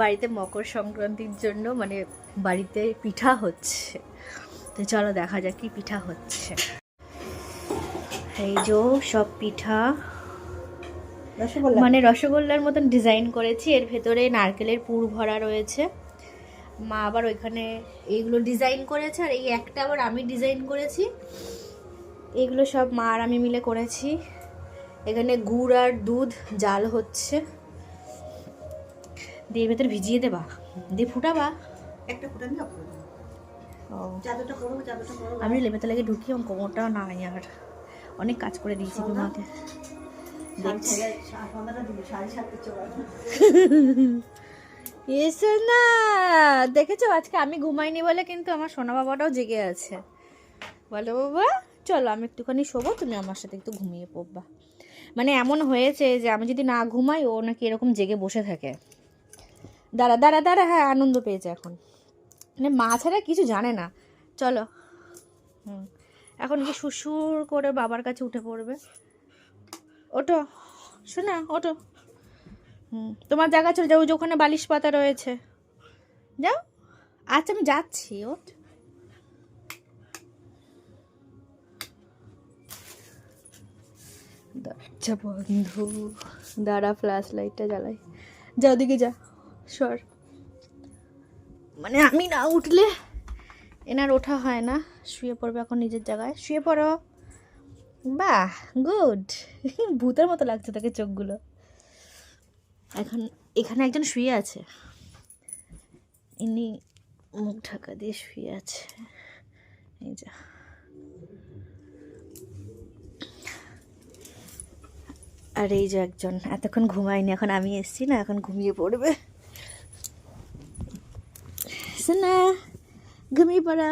বাড়িতে মকর সংক্রান্তির জন্য মানে বাড়িতে পিঠা হচ্ছে, তো চলো দেখা যাক কি পিঠা হচ্ছে। এই যে সব পিঠা, মানে রসগোল্লার মতন ডিজাইন করেছি, এর ভেতরে নারকেলের পুর ভরা রয়েছে। মা আবার ওইখানে এইগুলো ডিজাইন করেছে, আর এই একটা আবার আমি ডিজাইন করেছি। এগুলো সব মা আর আমি মিলে করেছি। এখানে গুড় আর দুধ জাল হচ্ছে, দিয়ে ভেতরে ভিজিয়ে দেবা, দিয়ে ফুটাবা। একটা ফুটা নিয়ে ও চাদরটা করবো, আমি লেবেতে লাগে ঢুকি, কোমরটা নাই আর অনেক কাজ করে দিয়েছি তোমাকে। দেখছি এসে না, দেখেছো আজকে আমি ঘুমাইনি বলে কিন্তু আমার সোনা বাবাটাও জেগে আছে। বলো বাবা চলো আমি একটুখানি শোবো, তুমি আমার সাথে একটু ঘুমিয়ে পড়বা। মানে এমন হয়েছে যে আমি যদি না ঘুমাই ও নাকি এরকম জেগে বসে থাকে। দাঁড়া দাঁড়া দাঁড়া, হ্যাঁ আনন্দ পেয়েছে এখন, মানে মা ছাড়া কিছু জানে না। চলো এখন কি সুসুর করে বাবার কাছে উঠে পড়বে। ওটো শোনা, ওটো। তোমার জায়গা চলে যাও, ওখানে বালিশ পাতা রয়েছে, যাও। আচ্ছা আমি যাচ্ছি, ওঠ। দরজা বন্ধ, দাঁড়া ফ্ল্যাশ লাইটটা জ্বালাই, যা ওদিকে যা, সর। মানে আমি না উঠলে এনার ওঠা হয় না, শুয়ে পড়বে এখন নিজের জায়গায়, শুয়ে পড়ো। বাহ গুড, ভূতের মতো লাগছে তাকে চোখগুলো। এখন এখানে একজন শুয়ে আছে, ইনি মুখ ঢাকা দিয়ে শুয়ে আছে, এই যা। আর এই যে একজন এতক্ষণ ঘুমায়নি, এখন আমি এসছি না, এখন ঘুমিয়ে পড়বে। শোনা ঘুমিয়ে পড়া।